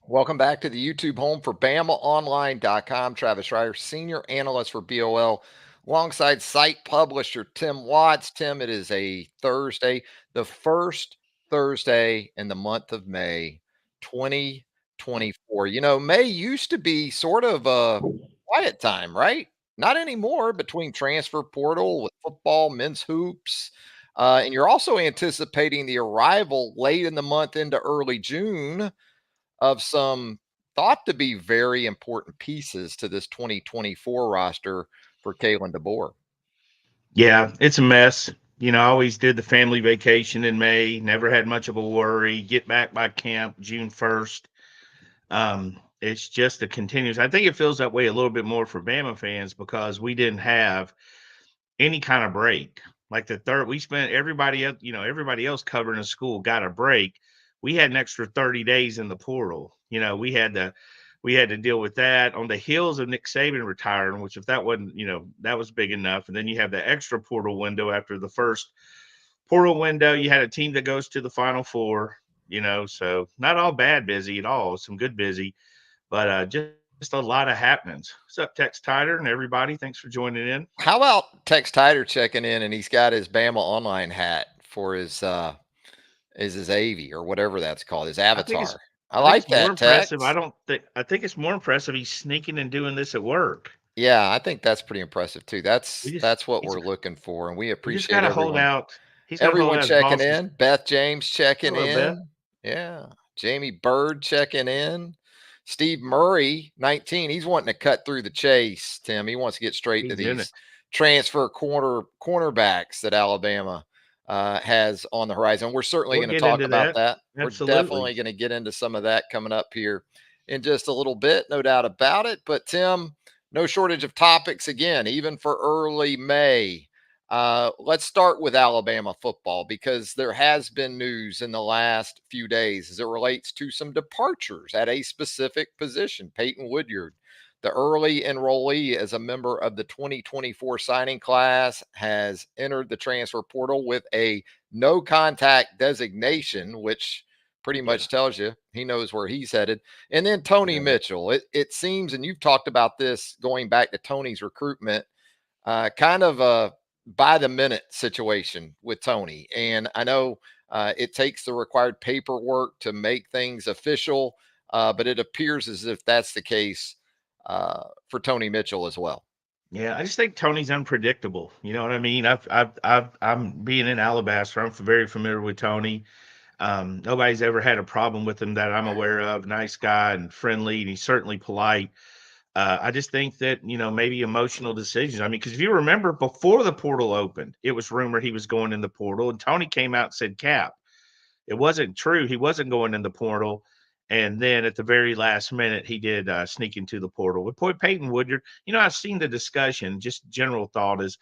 Welcome back to the YouTube home for BamaOnLine.com. Travis Reier, Senior Analyst for BOL, alongside site publisher Tim Watts. Tim, it is a Thursday, the first Thursday in the month of May, 2024. May used to be sort of a quiet time, right? Not anymore between transfer portal with football, men's hoops. And you're also anticipating the arrival late in the month into early June of some thought to be very important pieces to this 2024 roster for Kalen DeBoer. Yeah, it's a mess. I always did the family vacation in May, never had much of a worry. Get back by camp June 1st. It's just a continuous. I think it feels that way a little bit more for Bama fans because we didn't have any kind of break. Like the third, we spent everybody else covering the school got a break. We had an extra 30 days in the portal. We had to deal with that on the heels of Nick Saban retiring, which if that wasn't, that was big enough. And then you have the extra portal window after the first portal window. You had a team that goes to the Final Four, so not all bad busy at all. Some good busy, but just a lot of happenings. What's up, Tex Tyder and everybody? Thanks for joining in. How about Tex Tyder checking in and he's got his Bama Online hat for his AV or whatever that's called, his I think it's avatar. I I think it's like more that, impressive. Tex. I think it's more impressive he's sneaking and doing this at work. Yeah, I think that's pretty impressive too. We That's just that's what he's we're looking for, and we he just appreciate gotta hold everyone out. He's gotta hold everyone out his checking boss's. in. Beth James checking Hello, Beth. in. Yeah. Jamie Bird checking in. Steve Murray, 19. He's wanting to cut through the chase, Tim. He wants to get straight to He's in it. these transfer cornerbacks that Alabama has on the horizon. We're certainly We'll going to get talk into about that. that. We're Absolutely. definitely going to get into some of that coming up here in just a little bit, no doubt about it. But Tim, no shortage of topics again, even for early May. Let's start with Alabama football because there has been news in the last few days as it relates to some departures at a specific position. Peyton Woodyard, the early enrollee as a member of the 2024 signing class, has entered the transfer portal with a no contact designation, which pretty Yeah. much tells you he knows where he's headed. And then Tony Yeah. Mitchell. It seems, and you've talked about this going back to Tony's recruitment, kind of a by the minute situation with Tony. And I know it takes the required paperwork to make things official, but it appears as if that's the case for Tony Mitchell as well. Yeah, I just think Tony's unpredictable. You know what I mean? I'm being in Alabaster. I'm very familiar with Tony. Nobody's ever had a problem with him that I'm aware of. Nice guy and friendly, and he's certainly polite. I just think that maybe emotional decisions. I mean, because if you remember, before the portal opened, it was rumored he was going in the portal, and Tony came out and said, "Cap." It wasn't true. He wasn't going in the portal. And then at the very last minute, he did sneak into the portal. With Peyton Woodyard, I've seen the discussion. Just general thought is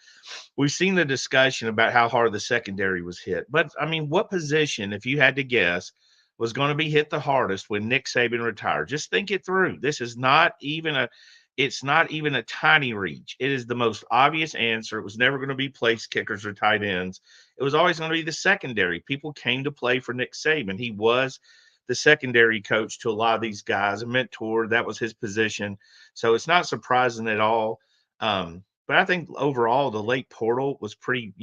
we've seen the discussion about how hard the secondary was hit. But I mean, what position, if you had to guess, was going to be hit the hardest when Nick Saban retired? Just think it through. It's not even a tiny reach. It is the most obvious answer. It was never going to be place kickers or tight ends. It was always going to be the secondary. People came to play for Nick Saban. He was the secondary coach to a lot of these guys, a mentor. That was his position. So it's not surprising at all. But I think overall the late portal was pretty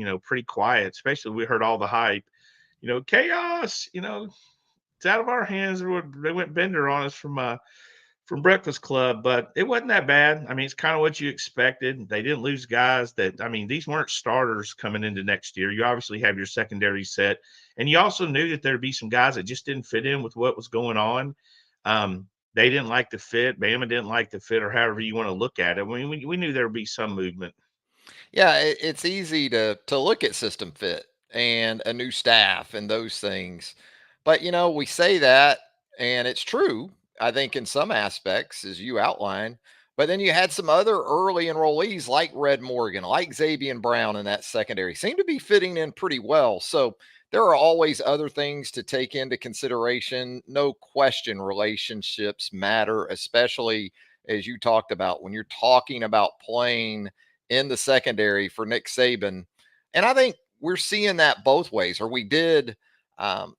quiet, especially we heard all the hype, chaos, it's out of our hands. They went Bender on us from Breakfast Club, but it wasn't that bad. I mean, it's kind of what you expected. They didn't lose guys I mean, these weren't starters coming into next year. You obviously have your secondary set, and you also knew that there'd be some guys that just didn't fit in with what was going on. They didn't like the fit. Bama didn't like the fit, or however you want to look at it. I mean, we knew there would be some movement. Yeah, it's easy to look at system fit and a new staff and those things. But we say that and it's true, I think in some aspects as you outlined. But then you had some other early enrollees like Red Morgan, like Xavier Brown in that secondary seem to be fitting in pretty well. So there are always other things to take into consideration. No question relationships matter, especially as you talked about when you're talking about playing in the secondary for Nick Saban. And I think we're seeing that both ways, or we did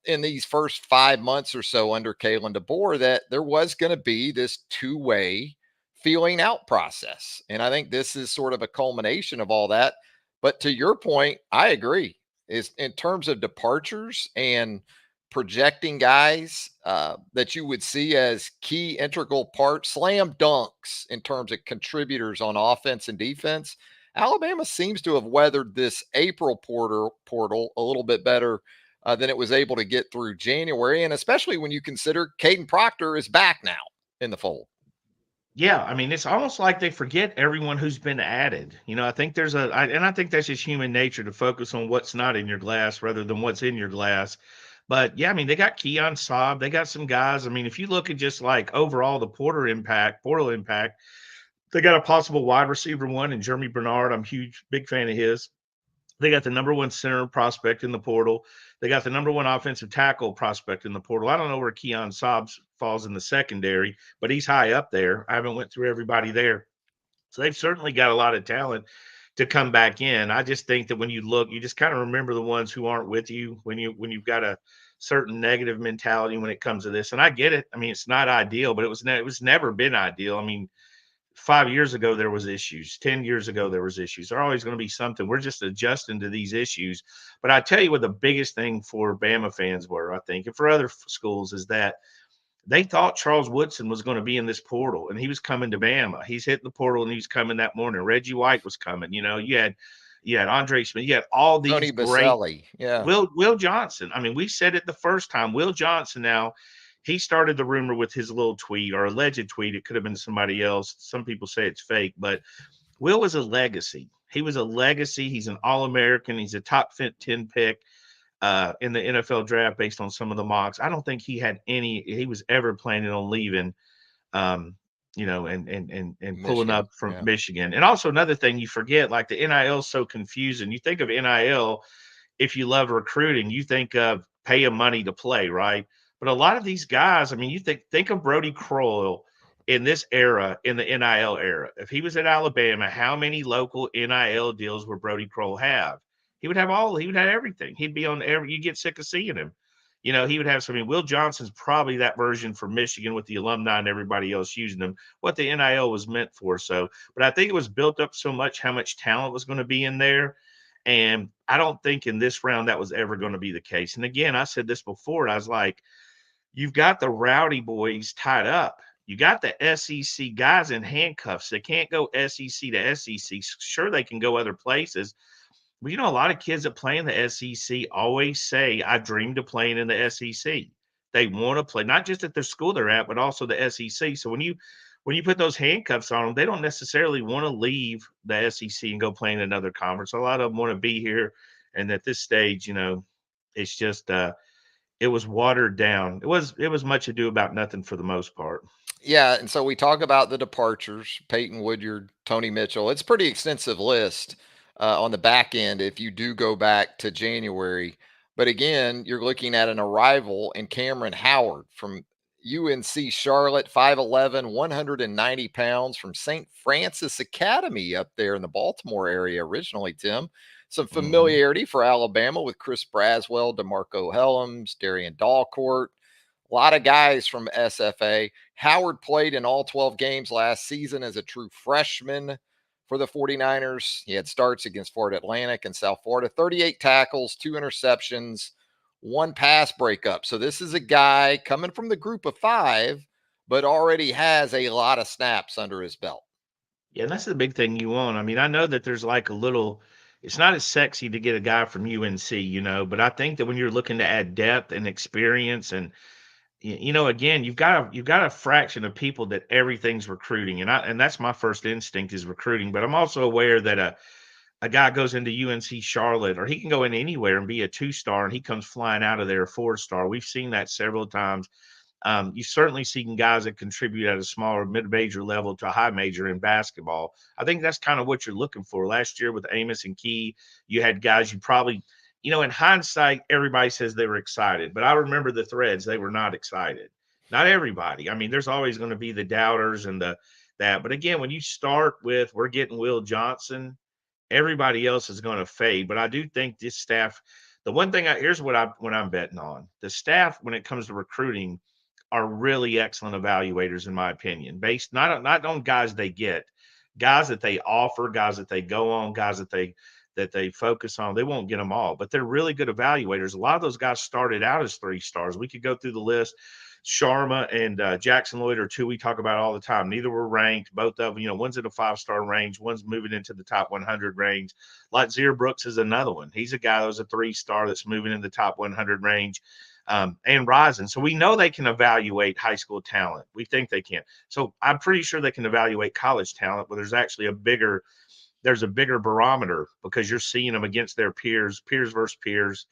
in these first 5 months or so under Kalen DeBoer that there was going to be this two-way feeling out process. And I think this is sort of a culmination of all that. But to your point, I agree. Is in terms of departures and projecting guys that you would see as key integral parts, slam dunks in terms of contributors on offense and defense. Alabama seems to have weathered this April portal a little bit better than it was able to get through January. And especially when you consider Caden Proctor is back now in the fold. Yeah, I mean, it's almost like they forget everyone who's been added. I think and I think that's just human nature to focus on what's not in your glass rather than what's in your glass. But yeah, I mean, they got Keon Saab, they got some guys. I mean, if you look at just like overall the portal impact, they got a possible wide receiver one in Jeremy Bernard. I'm big fan of his. They got the number one center prospect in the portal. They got the number one offensive tackle prospect in the portal. I don't know where Keon Saabs falls in the secondary, but he's high up there. I haven't went through everybody there. So they've certainly got a lot of talent to come back in. I just think that when you look, you just kind of remember the ones who aren't with you when you've got a certain negative mentality when it comes to this. And I get it. I mean, it's not ideal, but it was never been ideal. I mean, 5 years ago there was issues, 10 years ago there was issues. There's always going to be something. We're just adjusting to these issues. But I tell you what the biggest thing for Bama fans were, I think, and for other schools, is that they thought Charles Woodson was going to be in this portal and he was coming to Bama. He's hitting the portal and he's coming that morning. Reggie White was coming. You had Andre Smith. You had all Tony these great. Baselli. Yeah. Will Johnson. I mean, we said it the first time. Will Johnson now, he started the rumor with his little tweet or alleged tweet. It could have been somebody else. Some people say it's fake, but Will was a legacy. He was a legacy. He's an All-American. He's a top 10 pick in the NFL draft based on some of the mocks. I don't think he was ever planning on leaving, and pulling Michigan. up from Yeah. Michigan. And also another thing you forget, like the NIL is so confusing. You think of NIL, if you love recruiting, you think of pay them money to play, right? But a lot of these guys, I mean, you think of Brody Crowell in this era, in the NIL era. If he was at Alabama, how many local NIL deals would Brody Crowell have? He would have everything. He'd be on you get sick of seeing him. He would have something. Will Johnson's probably that version for Michigan with the alumni and everybody else using them, what the NIL was meant for. So, but I think it was built up so much how much talent was going to be in there. And I don't think in this round that was ever going to be the case. And again, I said this before, and I was like, you've got the Rowdy boys tied up. You got the SEC guys in handcuffs. They can't go SEC to SEC. Sure, they can go other places. But, a lot of kids that play in the SEC always say, I dreamed of playing in the SEC. They want to play, not just at their school they're at, but also the SEC. So when you put those handcuffs on them, they don't necessarily want to leave the SEC and go play in another conference. A lot of them want to be here. And at this stage, it's just it was watered down. It was much ado about nothing for the most part. Yeah, and so we talk about the departures: Peyton Woodyard, Tony Mitchell. It's a pretty extensive list on the back end if you do go back to January. But again, you're looking at an arrival in Cameron Howard from UNC Charlotte, 5'11", 190 pounds, from St. Francis Academy up there in the Baltimore area originally, Tim. Some Mhm. familiarity for Alabama with Chris Braswell, DeMarco Helms, Darian Dalcourt. A lot of guys from SFA. Howard played in all 12 games last season as a true freshman for the 49ers. He had starts against Florida Atlantic and South Florida, 38 tackles, 2 interceptions, 1 pass breakup. So this is a guy coming from the group of 5, but already has a lot of snaps under his belt. Yeah, that's the big thing you want. I mean, I know that there's like a little, it's not as sexy to get a guy from UNC, but I think that when you're looking to add depth and experience and again, you've got a fraction of people that everything's recruiting, and that's my first instinct is recruiting. But I'm also aware that a guy goes into UNC Charlotte, or he can go in anywhere and be a 2-star, and he comes flying out of there a 4-star. We've seen that several times. You certainly seen guys that contribute at a smaller mid-major level to a high major in basketball. I think that's kind of what you're looking for. Last year with Amos and Key, you had guys you probably, in hindsight, everybody says they were excited, but I remember the threads, they were not excited. Not everybody. I mean, there's always going to be the doubters and that. But again, when you start with we're getting Will Johnson, everybody else is going to fade. But I do think this staff, The one thing here's what I'm betting on. The staff, when it comes to recruiting, are really excellent evaluators, in my opinion, based not on guys they get, guys that they offer, guys that they go on, guys that they focus on. They won't get them all, but they're really good evaluators. A lot of those guys started out as 3 stars. We could go through the list. Sharma and Jackson Lloyd are two we talk about all the time. Neither were ranked. Both of them, one's in a 5-star range, one's moving into the top 100 range. Like Zier Brooks is another one. He's a guy that was a 3-star that's moving in the top 100 range and rising. So we know they can evaluate high school talent. We think they can. So I'm pretty sure they can evaluate college talent, but there's actually there's a bigger barometer because you're seeing them against their peers versus peers.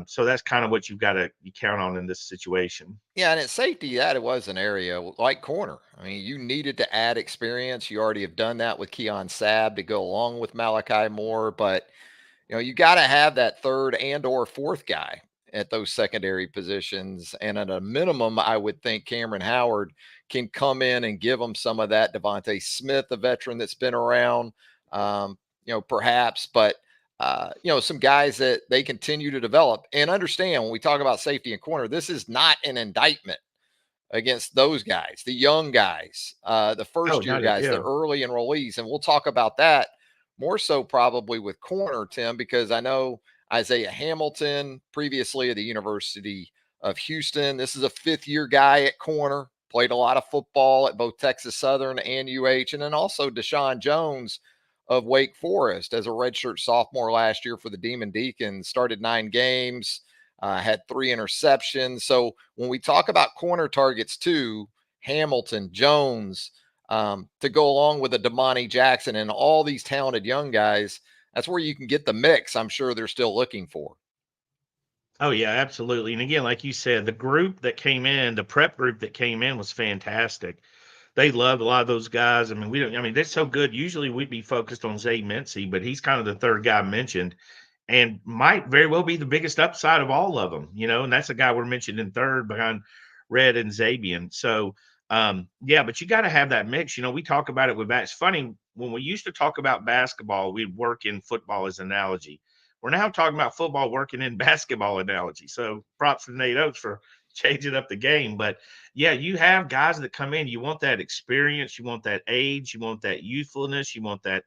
So that's kind of what you count on in this situation. Yeah, and at safety, that it was an area like corner. I mean, you needed to add experience. You already have done that with Keon Sabb to go along with Malachi Moore, but you got to have that third and or fourth guy at those secondary positions. And at a minimum, I would think Cameron Howard can come in and give them some of that. Devontae Smith, a veteran that's been around, perhaps, but some guys that they continue to develop and understand when we talk about safety and corner, this is not an indictment against those guys, the young guys, the Oh, first year not it. guys, the Yeah. early enrollees. And we'll talk about that more so probably with corner, Tim, because I know Isaiah Hamilton, previously at the University of Houston. This is a 5th-year guy at corner, played a lot of football at both Texas Southern and UH. And then also Deshaun Jones of Wake Forest as a redshirt sophomore last year for the Demon Deacons, started 9 games, had 3 interceptions. So when we talk about corner targets too, Hamilton, Jones, to go along with a Damani Jackson and all these talented young guys, that's where you can get the mix I'm sure they're still looking for. Oh yeah, absolutely. And again, like you said, the group that came in, the prep group that came in was fantastic. They loved a lot of those guys. I mean, we don't. I mean, they're so good. Usually, we'd be focused on Zay Mincy, but he's kind of the third guy mentioned, and might very well be the biggest upside of all of them. And that's a guy we're mentioning third behind Red and Zabian. So, yeah, but you got to have that mix. We talk about it with that. It's funny when we used to talk about basketball, we'd work in football as an analogy. We're now talking about football working in basketball analogy. So, props to Nate Oates for changing up the game. But yeah, you have guys that come in. You want that experience. You want that age. You want that youthfulness. You want that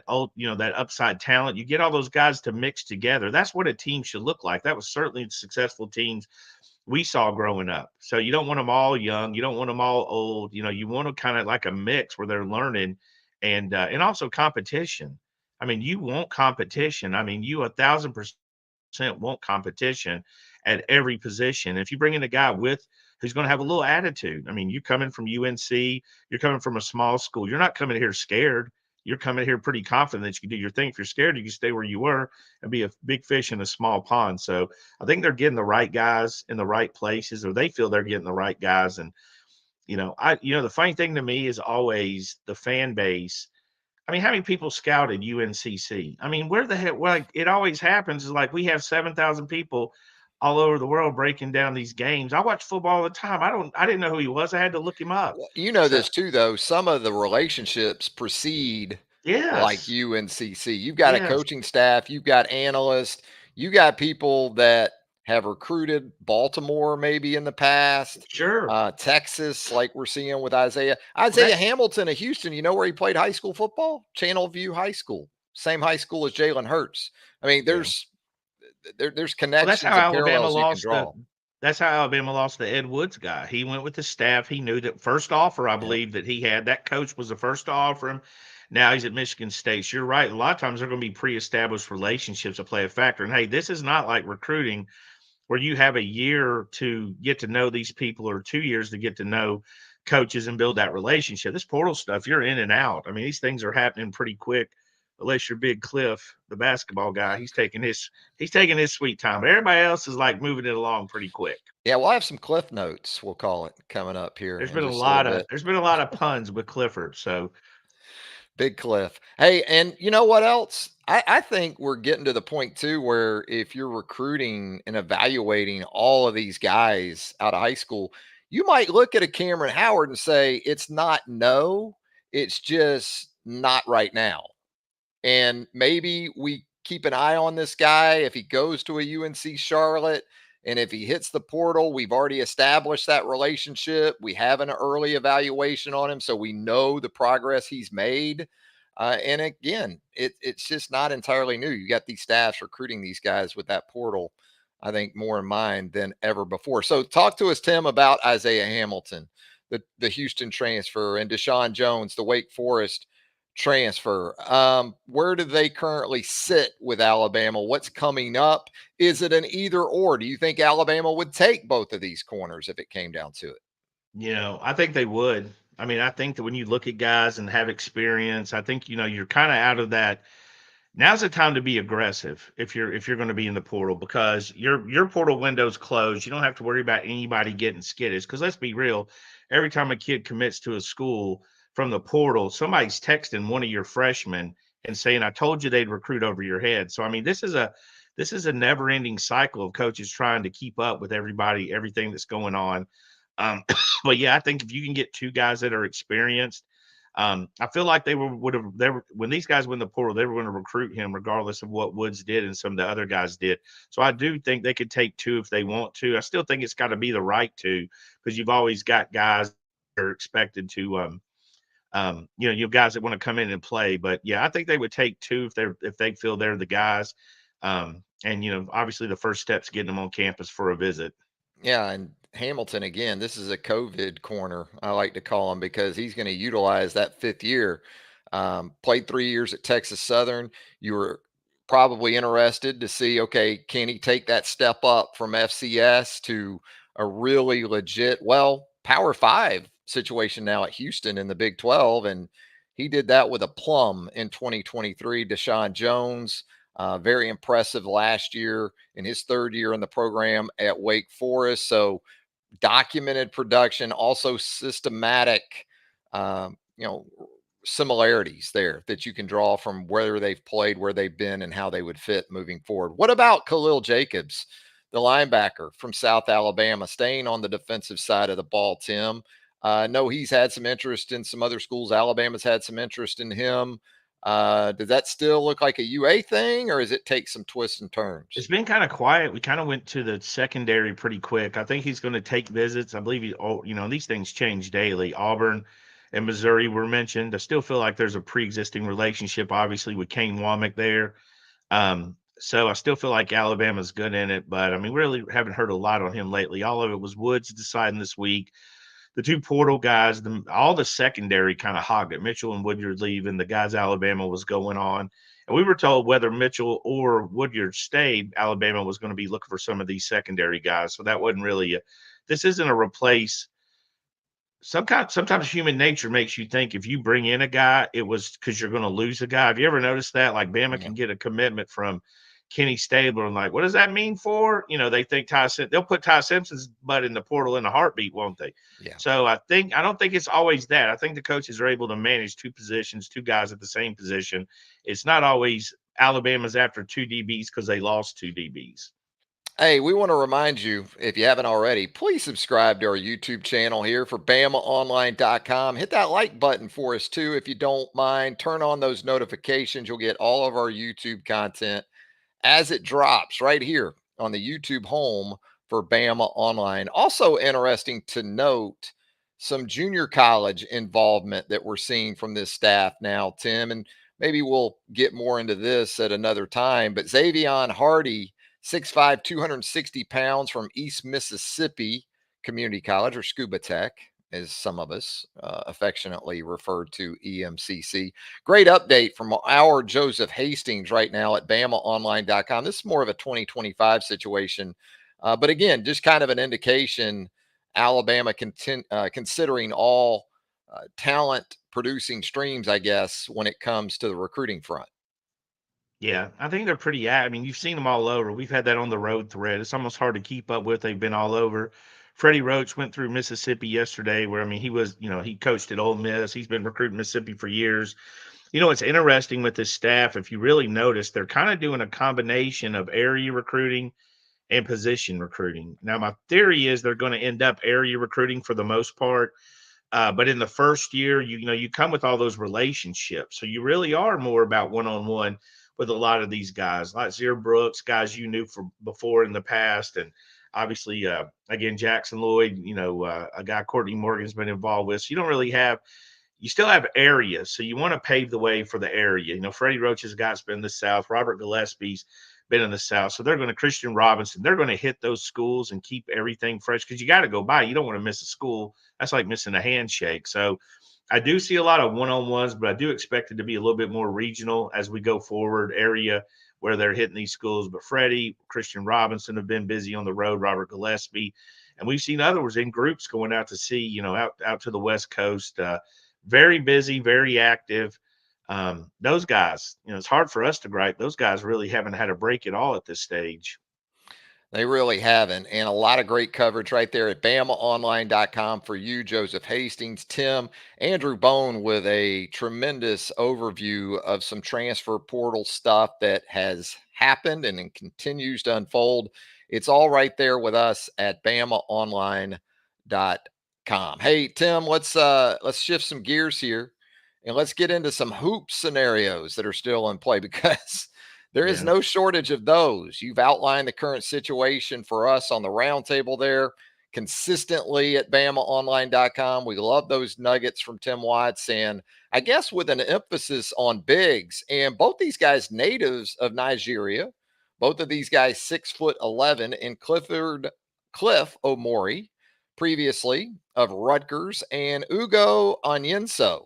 old, that upside talent. You get all those guys to mix together. That's what a team should look like. That was certainly successful teams we saw growing up. So you don't want them all young. You don't want them all old. You want to kind of like a mix where they're learning and also competition. I mean, you want competition. I mean, you 1,000% want competition at every position. If you bring in a guy who's going to have a little attitude, I mean, you coming from UNC, you're coming from a small school, you're not coming here scared. You're coming here pretty confident that you can do your thing. If you're scared, you can stay where you were and be a big fish in a small pond. So I think they're getting the right guys in the right places, or they feel they're getting the right guys. And the funny thing to me is always the fan base. I mean, how many people scouted UNCC? I mean, where the heck? Like it always happens is like we have 7,000 people all over the world breaking down these games. I watch football all the time. I didn't know who he was. I had to look him up. Well, you know So this too, though. Some of the relationships precede like yes, UNCC. You've got a yes, coaching staff, you've got analysts, you got people that have recruited Baltimore maybe in the past, sure. Texas, like we're seeing with Isaiah. Well, Isaiah Hamilton of Houston, you know where he played high school football? Channel View High School, same high school as Jalen Hurts. I mean, yeah. there's Well, connections and parallels you can draw. That's how Alabama lost the Ed Woods guy. He went with the staff. He knew that first offer, I Yep. believe, that he had. That coach was the first to offer him. Now he's at Michigan State. So you're right. A lot of times they're going to be pre-established relationships that play a factor. And hey, this is not like recruiting where you have a year to get to know these people or 2 years to get to know coaches and build that relationship. This portal stuff, you're in and out. I mean, these things are happening pretty quick. Unless you're Big Cliff, the basketball guy, he's taking his sweet time. But everybody else is like moving it along pretty quick. Yeah, we'll have some cliff notes, we'll call it, coming up here There's in been a just a little lot of bit. there's been a lot of puns with Clifford. So Big Cliff. Hey, and you know what else? I think we're getting to the point too where if you're recruiting and evaluating all of these guys out of high school, you might look at a Cameron Howard and say, it's not no, it's just not right now. And maybe we keep an eye on this guy if he goes to a UNC Charlotte. And if he hits the portal, we've already established that relationship. We have an early evaluation on him, so we know the progress he's made. And again, it's just not entirely new. You got these staffs recruiting these guys with that portal, I think, more in mind than ever before. So talk to us, Tim, about Isaiah Hamilton, the Houston transfer, and Deshaun Jones, the Wake Forest transfer. Where do they currently sit with Alabama? What's coming up? Is it an either or? Do you think Alabama would take both of these corners if it came down to it? I think they would. I mean, I think that when you look at guys and have experience, I think you're kind of out of that. Now's the time to be aggressive if you're going to be in the portal, because your portal window's closed. You don't have to worry about anybody getting skittish. Because let's be real, every time a kid commits to a school from the portal, somebody's texting one of your freshmen and saying, "I told you they'd recruit over your head." So I mean, this is a never-ending cycle of coaches trying to keep up with everybody, everything that's going on. But yeah, I think if you can get two guys that are experienced, I feel like when these guys win the portal, they were going to recruit him regardless of what Woods did and some of the other guys did. So I do think they could take two if they want to. I still think it's got to be the right two, because you've always got guys that are expected to, you have guys that want to come in and play. But yeah, I think they would take two if they feel they're the guys. And obviously the first step's getting them on campus for a visit. Yeah, and Hamilton again, this is a COVID corner, I like to call him, because he's going to utilize that fifth year. Played 3 years at Texas Southern. You were probably interested to see, okay, can he take that step up from FCS to a really legit, well, Power Five situation now at Houston in the Big 12? And he did that with a plum in 2023. Deshaun Jones, very impressive last year in his third year in the program at Wake Forest. So documented production, also systematic, um, you know, similarities there that you can draw from where they've played, where they've been, and how they would fit moving forward. What about Khalil Jacobs, the linebacker from South Alabama, staying on the defensive side of the ball, Tim? No, he's had some interest in some other schools. Alabama's had some interest in him. Does that still look like a UA thing, or does it take some twists and turns? It's been kind of quiet. We kind of went to the secondary pretty quick. I think he's going to take visits. I believe these things change daily. Auburn and Missouri were mentioned. I still feel like there's a pre-existing relationship, obviously, with Kane Womack there. So I still feel like Alabama's good in it, but I mean, really haven't heard a lot on him lately. All of it was Woods deciding this week. The two portal guys, all the secondary kind of hogged it. Mitchell and Woodyard leaving, the guys Alabama was going on. And we were told whether Mitchell or Woodyard stayed, Alabama was going to be looking for some of these secondary guys. So that wasn't really this isn't a replace. Sometimes human nature makes you think if you bring in a guy, it was because you're going to lose a guy. Have you ever noticed that? Like Bama Yeah. can get a commitment from Kenny Stabler, and like, what does that mean for? They think they'll put Ty Simpson's butt in the portal in a heartbeat, won't they? Yeah. So I don't think it's always that. I think the coaches are able to manage two positions, two guys at the same position. It's not always Alabama's after two DBs because they lost two DBs. Hey, we want to remind you, if you haven't already, please subscribe to our YouTube channel here for BamaOnLine.com. Hit that like button for us too, if you don't mind. Turn on those notifications. You'll get all of our YouTube content as it drops right here on the YouTube home for Bama Online. Also interesting to note some junior college involvement that we're seeing from this staff now, Tim, and maybe we'll get more into this at another time. But Xavion Hardy, 6'5", 260 pounds, from East Mississippi Community College, or Scuba Tech, as some of us affectionately refer to EMCC. Great update from our Joseph Hastings right now at BamaOnline.com. This is more of a 2025 situation. But again, just kind of an indication Alabama considering all talent producing streams, I guess, when it comes to the recruiting front. Yeah, I think they're pretty I mean, you've seen them all over. We've had that on the road thread. It's almost hard to keep up with. They've been all over. Freddie Roach went through Mississippi yesterday, where I mean, he coached at Ole Miss. He's been recruiting Mississippi for years. It's interesting with this staff. If you really notice, they're kind of doing a combination of area recruiting and position recruiting. Now, my theory is they're going to end up area recruiting for the most part. But in the first year, you come with all those relationships. So you really are more about one-on-one. with a lot of these guys, like Zero Brooks, guys you knew from before in the past, and obviously, again, Jackson Lloyd, a guy Courtney Morgan's been involved with. So you don't really have, you still have areas. So you want to pave the way for the area. Freddie Roach's guy's been in the South. Robert Gillespie's been in the South. So they're going to, Christian Robinson, they're going to hit those schools and keep everything fresh because you got to go by. You don't want to miss a school. That's like missing a handshake. So I do see a lot of one-on-ones, but I do expect it to be a little bit more regional as we go forward, area where they're hitting these schools. But Freddie, Christian Robinson have been busy on the road, Robert Gillespie. And we've seen others in groups going out to see, out to the West Coast. Very busy, very active. Those guys, it's hard for us to gripe. Those guys really haven't had a break at all at this stage. They really haven't. And a lot of great coverage right there at BamaOnLine.com for you, Joseph Hastings, Tim, Andrew Bone with a tremendous overview of some transfer portal stuff that has happened and continues to unfold. It's all right there with us at BamaOnline.com. Hey, Tim, let's shift some gears here and let's get into some hoop scenarios that are still in play because there is no shortage of those. You've outlined the current situation for us on the roundtable there consistently at BamaOnline.com. We love those nuggets from Tim Watts, and I guess with an emphasis on bigs. And both these guys natives of Nigeria, both of these guys 6'11", and Cliff Omori, previously of Rutgers, and Ugo Onyenso,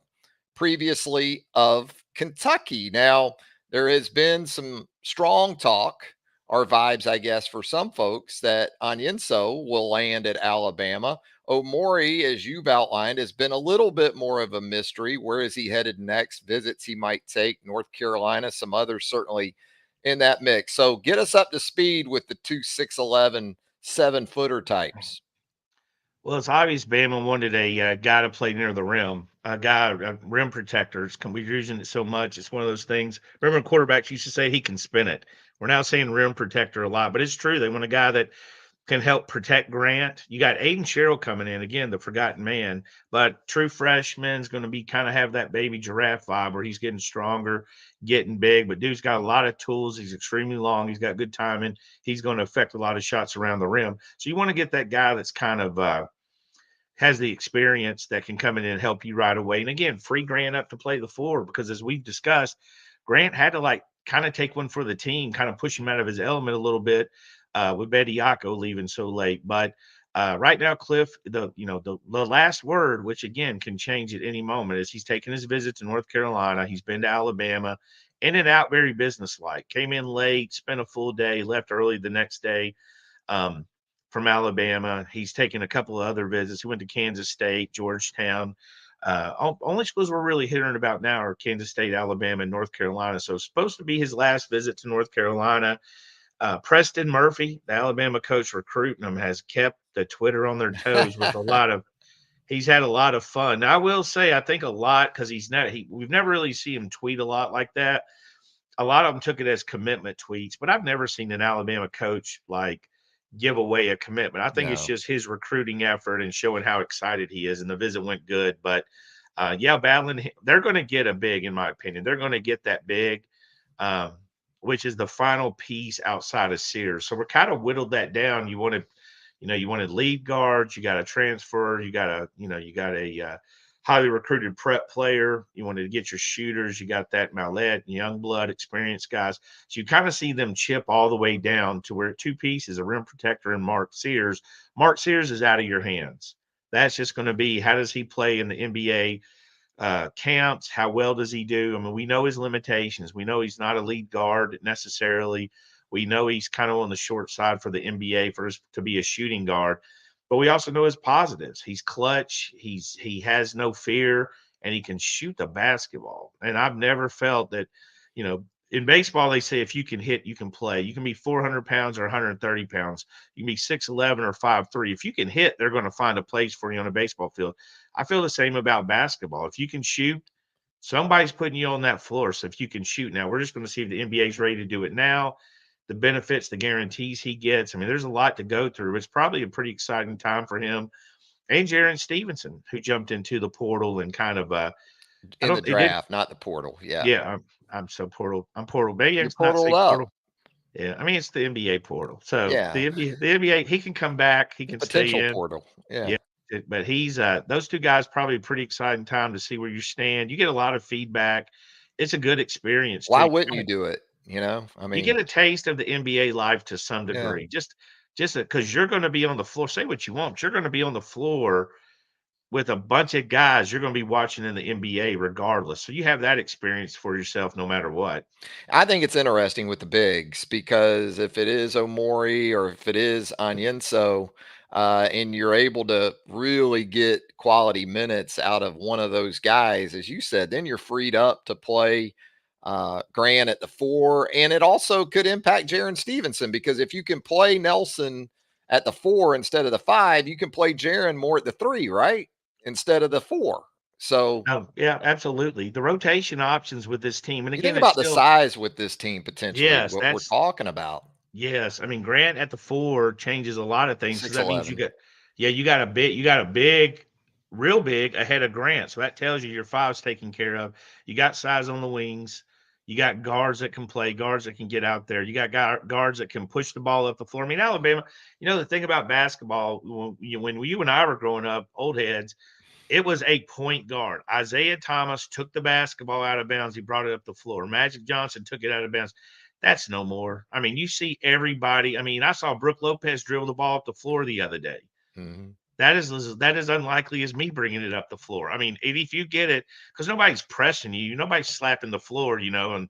previously of Kentucky. Now, there has been some strong talk, or vibes, I guess, for some folks that Onyenso will land at Alabama. Omori, as you've outlined, has been a little bit more of a mystery. Where is he headed next? Visits he might take, North Carolina, some others certainly in that mix. So get us up to speed with the two 6'11", 7-footer types. Well, it's obvious Bama wanted a guy to play near the rim, a rim protector. We're using it so much. It's one of those things. Remember, quarterbacks used to say he can spin it. We're now saying rim protector a lot, but it's true. They want a guy that can help protect Grant. You got Aiden Sherrill coming in, again, the forgotten man, but true freshman is going to be kind of have that baby giraffe vibe where he's getting stronger, getting big, but dude's got a lot of tools. He's extremely long. He's got good timing. He's going to affect a lot of shots around the rim. So you want to get that guy that's kind of has the experience that can come in and help you right away. And again, free Grant up to play the floor because as we've discussed, Grant had to kind of take one for the team, kind of push him out of his element a little bit with Bediako leaving so late. But right now, Cliff, the last word, which again can change at any moment, is he's taking his visit to North Carolina. He's been to Alabama, in and out, very businesslike. Came in late, spent a full day, left early the next day. From Alabama. He's taken a couple of other visits. He went to Kansas State, Georgetown. Only schools we're really hearing about now are Kansas State, Alabama, and North Carolina. So it's supposed to be his last visit to North Carolina. Preston Murphy, the Alabama coach recruiting him, has kept the Twitter on their toes with he's had a lot of fun. Now, I will say, I think a lot because we've never really seen him tweet a lot like that. A lot of them took it as commitment tweets, but I've never seen an Alabama coach give away a commitment. I think it's just his recruiting effort and showing how excited he is. And the visit went good, but battling. They're going to get a big, in my opinion. They're going to get that big, which is the final piece outside of Sears. So we're kind of whittled that down. You wanted lead guards. You got a transfer. You got a highly recruited prep player. You wanted to get your shooters. You got that Mallette, Youngblood, experienced guys. So you kind of see them chip all the way down to where two pieces, a rim protector and Mark Sears. Mark Sears is out of your hands. That's just going to be, how does he play in the NBA camps? How well does he do? I mean, we know his limitations. We know he's not a lead guard necessarily. We know he's kind of on the short side for the NBA to be a shooting guard. But we also know his positives. He's clutch. He has no fear, and he can shoot the basketball. And I've never felt that, in baseball, they say if you can hit, you can play. You can be 400 pounds or 130 pounds. You can be 6'11" or 5'3". If you can hit, they're going to find a place for you on a baseball field. I feel the same about basketball. If you can shoot, somebody's putting you on that floor. So if you can shoot now, we're just going to see if the NBA is ready to do it now. The benefits, the guarantees he gets. I mean, there's a lot to go through. It's probably a pretty exciting time for him. And Jaron Stevenson, who jumped into the portal and kind of I In the don't. It did. draft, not the portal. Yeah. Yeah, I'm so portal. I'm portal. Maybe You it's not portaled say up. portal. Yeah, I mean it's the NBA portal. So Yeah. The NBA, he can come back. He The can potential stay in. portal. Yeah. Yeah, but he's those two guys probably a pretty exciting time to see where you stand. You get a lot of feedback. It's a good experience Why too. wouldn't you do it? I You mean, get a taste of the NBA life to some yeah. degree. Just because you're going to be on the floor. Say what you want. But you're going to be on the floor with a bunch of guys you're going to be watching in the NBA regardless. So you have that experience for yourself no matter what. I think it's interesting with the bigs because if it is Omori or if it is Onyenso, and you're able to really get quality minutes out of one of those guys, as you said, then you're freed up to play Grant at the 4. And it also could impact Jaron Stevenson because if you can play Nelson at the 4 instead of the 5, you can play Jaron more at the 3, right? Instead of the 4. So Oh, yeah, absolutely. The rotation options with this team, and you think again, it's about the still size with this team potentially, yes, what we're that's talking about. yes. I mean, Grant at the 4 changes a lot of things because that means 6'11". you got a big, real big ahead of Grant. So that tells you your five's taken care of. You got size on the wings. You got guards that can play, guards that can get out there. You got guards that can push the ball up the floor. I mean, Alabama, the thing about basketball, when you and I were growing up, old heads, it was a point guard. Isaiah Thomas took the basketball out of bounds. He brought it up the floor. Magic Johnson took it out of bounds. That's no more. I mean, you see everybody. I mean, I saw Brooke Lopez dribble the ball up the floor the other day. Mhm. That is unlikely as me bringing it up the floor. I mean, if you get it, because nobody's pressing you, nobody's slapping the floor, and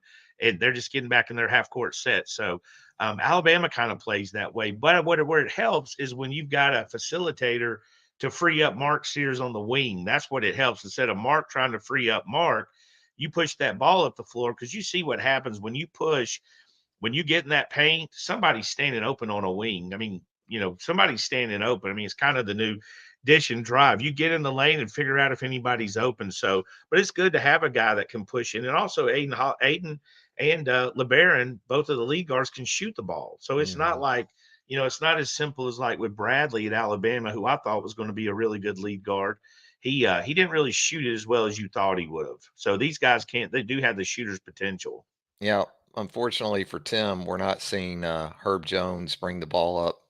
they're just getting back in their half court set. So Alabama kind of plays that way. But where it helps is when you've got a facilitator to free up Mark Sears on the wing. That's what it helps. Instead of Mark trying to free up Mark, you push that ball up the floor because you see what happens when you push when you get in that paint, somebody's standing open on a wing. I mean, somebody's standing open. I mean, it's kind of the new dish and drive. You get in the lane and figure out if anybody's open. So, but it's good to have a guy that can push in. And also Aiden and LeBaron, both of the lead guards can shoot the ball. So it's not Mhm. like, it's not as simple as like with Bradley at Alabama, who I thought was going to be a really good lead guard. He didn't really shoot it as well as you thought he would have. So these guys they do have the shooter's potential. Yeah, unfortunately for Tim, we're not seeing, Herb Jones bring the ball up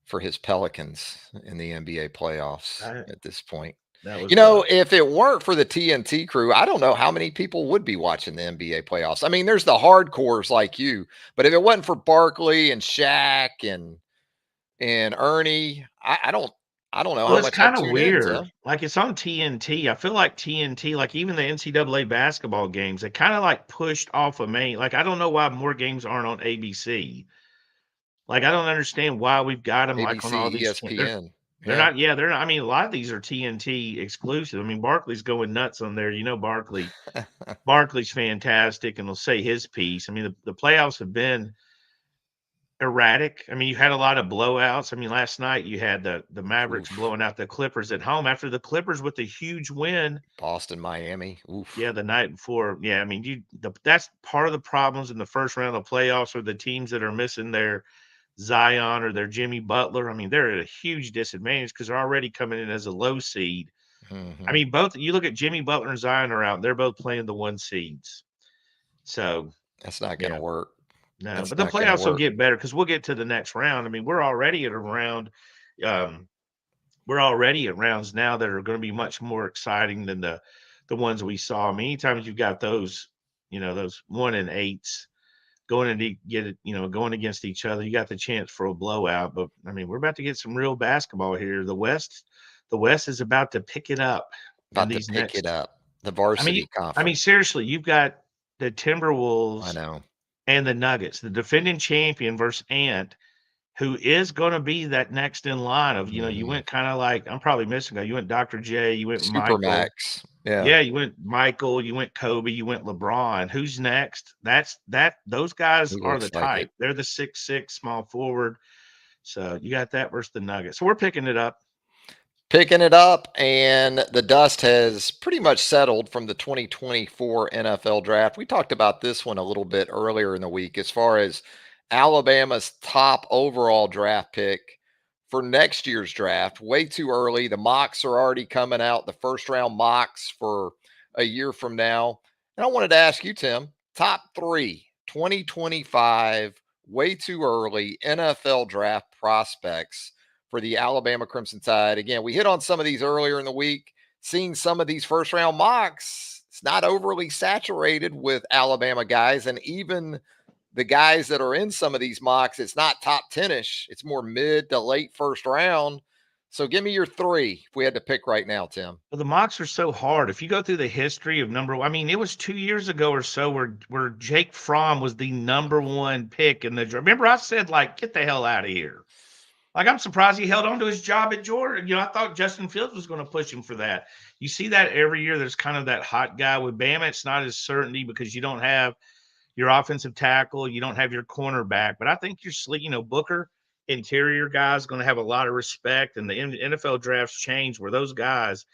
for his Pelicans in the NBA playoffs That, at this point. that was rough. If it weren't for the TNT crew, I don't know how many people would be watching the NBA playoffs. I mean, there's the hardcores like you, but if it wasn't for Barkley and Shaq and Ernie, I don't know Well, how it's much I'd kinda tune in, weird. Tim. Like, it's on TNT. I feel like TNT, like, even the NCAA basketball games, they kinda, like, pushed off of main like, I don't know why more games aren't on ABC. Like, I don't understand why we've got them like, on all ABC, these ESPN. they're Yeah. not yeah, they're not I mean, a lot of these are TNT exclusive. I mean, Barkley's going nuts on there. Barkley's fantastic, and he'll say his piece. I mean, the playoffs have been erratic. I mean, you had a lot of blowouts. I mean, last night you had the Mavericks Oof. blowing out the Clippers at home after the Clippers with a huge win. Boston, Miami. Yeah, Oof. the night before. Yeah, I mean, that's part of the problems in the first round of the playoffs are the teams that are missing their Zion or their Jimmy Butler. I mean, they're at a huge disadvantage because they're already coming in as a low seed. I Mhm. mean, both you look at Jimmy Butler and Zion are out. They're both playing the one seeds. So That's not gonna yeah, work. no, That's but the not gonna playoffs will work. get better because we'll get to the next round. I mean, um, we're already at rounds now that are going to be much more exciting than the ones we saw. I mean, anytime you've got those, those 1-8s going and get it, going against each other, you got the chance for a blowout. But I mean, we're about to get some real basketball here. The West is about to pick it up in About to these pick it next. up. The I mean, varsity I mean, conference. seriously, you've got the I Timberwolves know. and the Nuggets, the defending champion versus Ant, who is going to be that next in line of, you Mhm. went kind of like, I'm probably missing a guy. You went Dr. J, you went Michael. Supermax. Yeah. Yeah, you went Michael, you went Kobe, you went LeBron. Who's next? Those guys He are the looks like it. type. They're the 6'6" small forward. So you got that versus the Nuggets. So we're picking it up. Picking it up, and the dust has pretty much settled from the 2024 NFL draft. We talked about this one a little bit earlier in the week as far as Alabama's top overall draft pick for next year's draft. Way too early. The mocks are already coming out. The first round mocks for a year from now. And I wanted to ask you, Tim, top three 2025, way too early NFL draft prospects for the Alabama Crimson Tide. Again, we hit on some of these earlier in the week, seeing some of these first round mocks. It's not overly saturated with Alabama guys. And even the guys that are in some of these mocks, it's not top 10 ish. It's more mid to late first round. So give me your three if we had to pick right now, Tim. Well, the mocks are so hard. If you go through the history of I mean, it was 2 years ago or so where Jake Fromm was the number one pick in the draft. Remember, I said, like, get the hell out of here. Like, I'm surprised he held on to his job at Georgia. I thought Justin Fields was going to push him for that. You see that every year. There's kind of that hot guy. With Bama, it's not as certainty because you don't have your offensive tackle, you don't have your cornerback. But I think Booker, interior guys, going to have a lot of respect. And the NFL drafts change where those guys,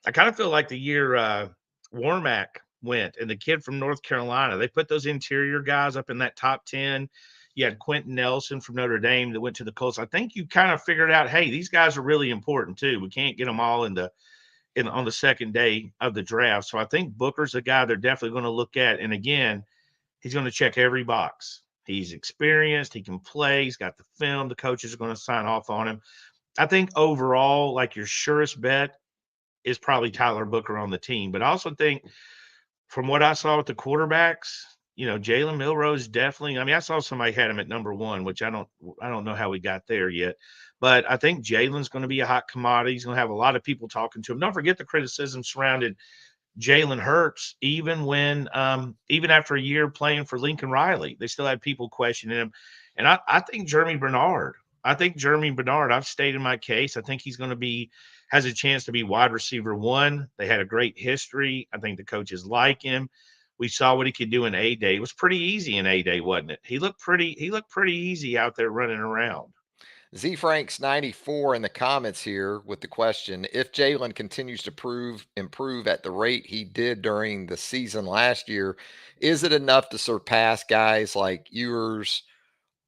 I kind of feel like the year Warmack went and the kid from North Carolina, they put those interior guys up in that top 10. You had Quentin Nelson from Notre Dame that went to the Colts. I think you kind of figured out, hey, these guys are really important too. We can't get them all on the second day of the draft. So I think Booker's a guy they're definitely going to look at. And again, he's going to check every box. He's experienced. He can play. He's got the film. The coaches are going to sign off on him. I think overall, like, your surest bet is probably Tyler Booker on the team. But I also think from what I saw with the quarterbacks, Jalen Milroe is definitely, I mean, I saw somebody had him at number one, which I don't know how we got there yet. But I think Jalen's going to be a hot commodity. He's going to have a lot of people talking to him. Don't forget the criticism surrounded Jalen Hurts, even after a year playing for Lincoln Riley, they still had people questioning him. And I think Jeremy Bernard, I've stated my case. I think he's going to has a chance to be wide receiver one. They had a great history. I think the coaches like him. We saw what he could do in A-Day. It was pretty easy in A-Day, wasn't it? He looked pretty easy out there running around. Z Franks 94 in the comments here with the question: if Jalen continues to improve at the rate he did during the season last year, is it enough to surpass guys like Ewers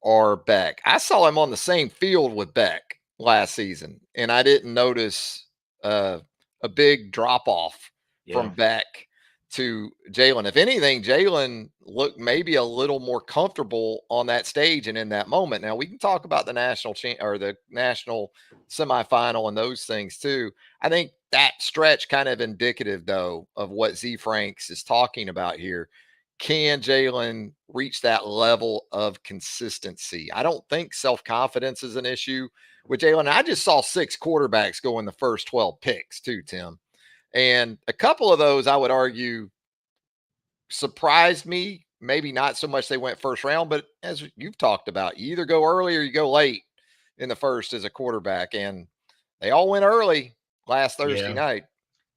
or Beck? I saw him on the same field with Beck last season, and I didn't notice a big drop off from Beck to Jalen. If anything, Jalen looked maybe a little more comfortable on that stage and in that moment. Now we can talk about the national or the national semifinal and those things too. I think that stretch kind of indicative though of what Z Franks is talking about here. Can Jalen reach that level of consistency? I don't think self-confidence is an issue with Jalen. I just saw 6 quarterbacks go in the first 12 picks too, Tim. And a couple of those, I would argue, surprised me. Maybe not so much they went first round, but as you've talked about, you either go early or you go late in the first as a quarterback. And they all went early last Thursday night.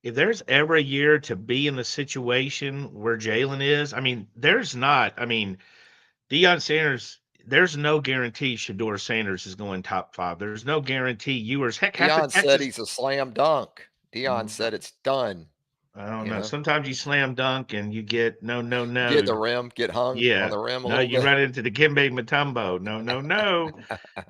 If there's ever a year to be in the situation where Jalen is, I mean, Deion Sanders, there's no guarantee Shedeur Sanders is going top 5. There's no guarantee Ewers. Heck, half Deion of Texas said he's a slam dunk. Deion said it's done. I don't know. Sometimes you slam dunk and you get no. Get the rim, get hung on the rim a little you bit. run into the Kimbe Mutombo. No.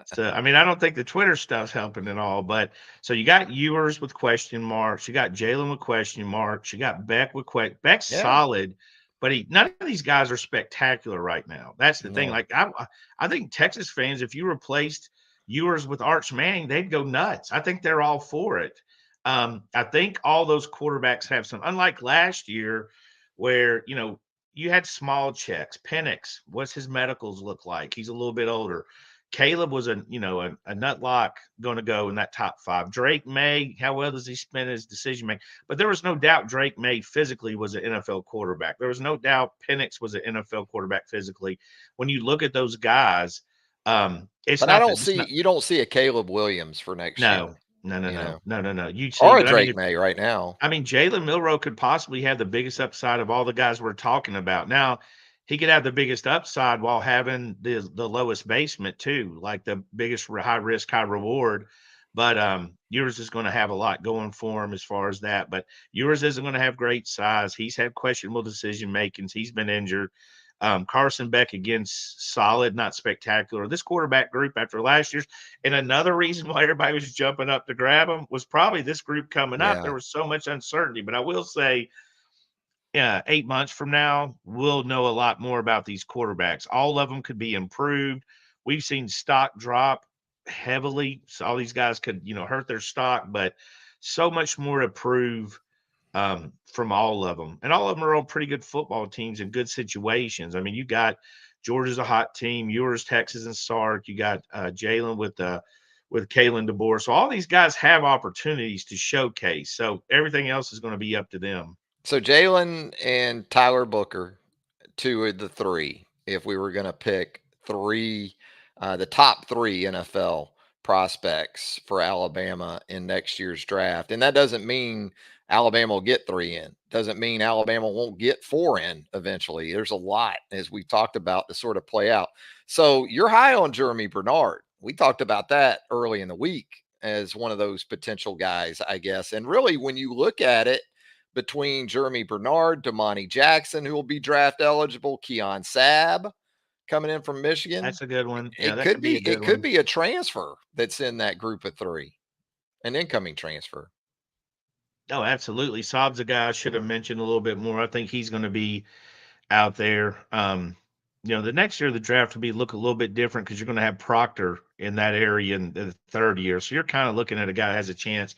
So, I mean, I don't think the Twitter stuff's helping at all. But so you got Ewers with question marks. You got Jalen with question marks. You got Beck with Beck's solid, but none of these guys are spectacular right now. That's the thing. Like, I think Texas fans, if you replaced Ewers with Arch Manning, they'd go nuts. I think they're all for it. I think all those quarterbacks have some, unlike last year where, you had small checks. Penix, what's his medicals look like? He's a little bit older. Caleb was a nut lock going to go in that top 5. Drake May, how well does he spend his decision making? But there was no doubt Drake May physically was an NFL quarterback. There was no doubt Penix was an NFL quarterback physically. When you look at those guys, you don't see a Caleb Williams for next year. No. You see, or a Drake May right now. I mean, Jalen Milroe could possibly have the biggest upside of all the guys we're talking about. Now, he could have the biggest upside while having the lowest basement too, like the biggest high risk, high reward. But Ewers is going to have a lot going for him as far as that. But Ewers isn't going to have great size. He's had questionable decision makings. He's been injured. Carson Beck, again, solid, not spectacular. This quarterback group after last year's, and another reason why everybody was jumping up to grab him was probably this group coming up. There was so much uncertainty. But I will say, 8 months from now, we'll know a lot more about these quarterbacks. All of them could be improved. We've seen stock drop heavily. So all these guys could, hurt their stock, but so much more to prove from all of them. And all of them are on pretty good football teams in good situations. I mean, you got Georgia's a hot team, yours, Texas and Sark. You got Jalen with Kalen DeBoer. So all these guys have opportunities to showcase. So everything else is going to be up to them. So Jalen and Tyler Booker, two of the three, if we were going to pick three, the top three NFL prospects for Alabama in next year's draft. And that doesn't mean Alabama will get three in. Doesn't mean Alabama won't get four in eventually. There's a lot, as we've talked about, to sort of play out. So you're high on Jeremy Bernard. We talked about that early in the week as one of those potential guys, I guess. And really, when you look at it, between Jeremy Bernard, Damani Jackson, who will be draft eligible, Keon Sabb coming in from Michigan. That's a good one. Yeah, It that could could be be a good it could one. be a transfer that's in that group of three, an incoming transfer. Oh, absolutely. Saab's a guy I should have mentioned a little bit more. I think he's going to be out there. The next year the draft will be look a little bit different because you're going to have Proctor in that area in the third year. So you're kind of looking at a guy that has a chance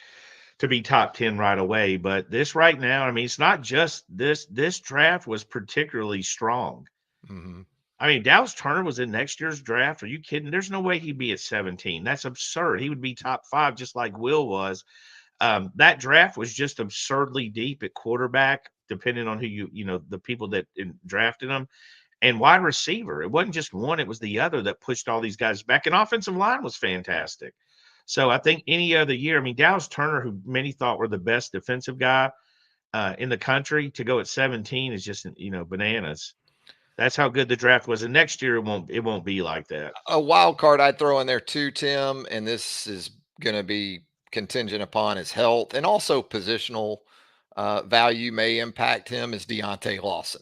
to be top 10 right away. But this right now, I mean, it's not just this. This draft was particularly strong. Mm-hmm. I mean, Dallas Turner was in next year's draft. Are you kidding? There's no way he'd be at 17. That's absurd. He would be top 5 just like Will was. That draft was just absurdly deep at quarterback, depending on who the people that drafted them, and wide receiver. It wasn't just one, it was the other that pushed all these guys back. And offensive line was fantastic. So I think any other year, I mean, Dallas Turner, who many thought were the best defensive guy in the country, to go at 17 is just, bananas. That's how good the draft was. And next year it won't be like that. A wild card I'd throw in there too, Tim, and this is going to be contingent upon his health and also positional value may impact him, is Deontay Lawson.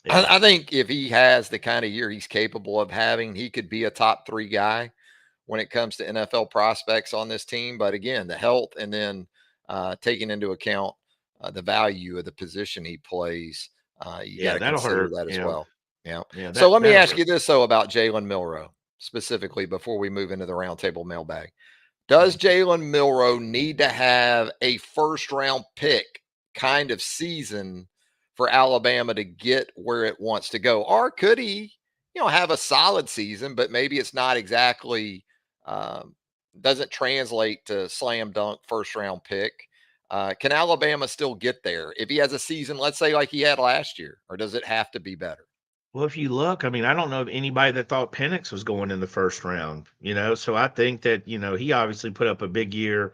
Yeah. I think if he has the kind of year he's capable of having, he could be a top three guy when it comes to NFL prospects on this team. But again, the health and then taking into account the value of the position he plays, you got Yeah, to that'll consider hurt. that as well. Yeah. Yeah, So let me that'll ask hurt. you this, though, about Jalen Milroe specifically before we move into the roundtable mailbag. Does Mhm. Jalen Milroe need to have a first round pick kind of season for Alabama to get where it wants to go? Or could he, have a solid season, but maybe it's not exactly, um, doesn't translate to slam dunk first round pick? Can Alabama still get there if he has a season, let's say, like he had last year, or does it have to be better? Well, if you look, I mean, I don't know of anybody that thought Penix was going in the first round, so I think that, he obviously put up a big year.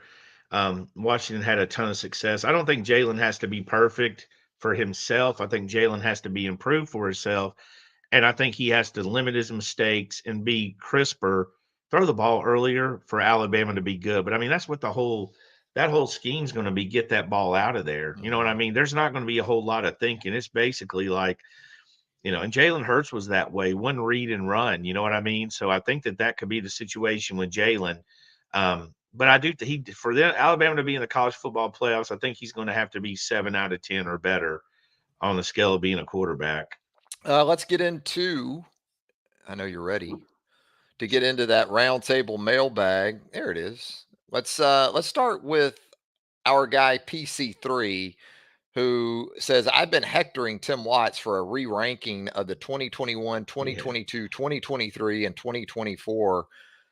Washington had a ton of success. I don't think Jalen has to be perfect for himself. I think Jalen has to be improved for himself. And I think he has to limit his mistakes and be crisper, throw the ball earlier for Alabama to be good. But I mean, that's what that whole scheme's going to be, get that ball out of there. You know what I Mhm. mean? There's not going to be a whole lot of thinking. It's basically like, and Jalen Hurts was that way, one read and run. You know what I mean? So I think that could be the situation with Jalen. But I do he for the Alabama to be in the college football playoffs, I think he's going to have to be 7 out of 10 or better on the scale of being a quarterback. Let's get into, I know you're ready to get into that roundtable mailbag. There it is. Let's start with our guy PC3, who says, I've been hectoring Tim Watts for a re-ranking of the 2021, Yeah. 2022, 2023, and 2024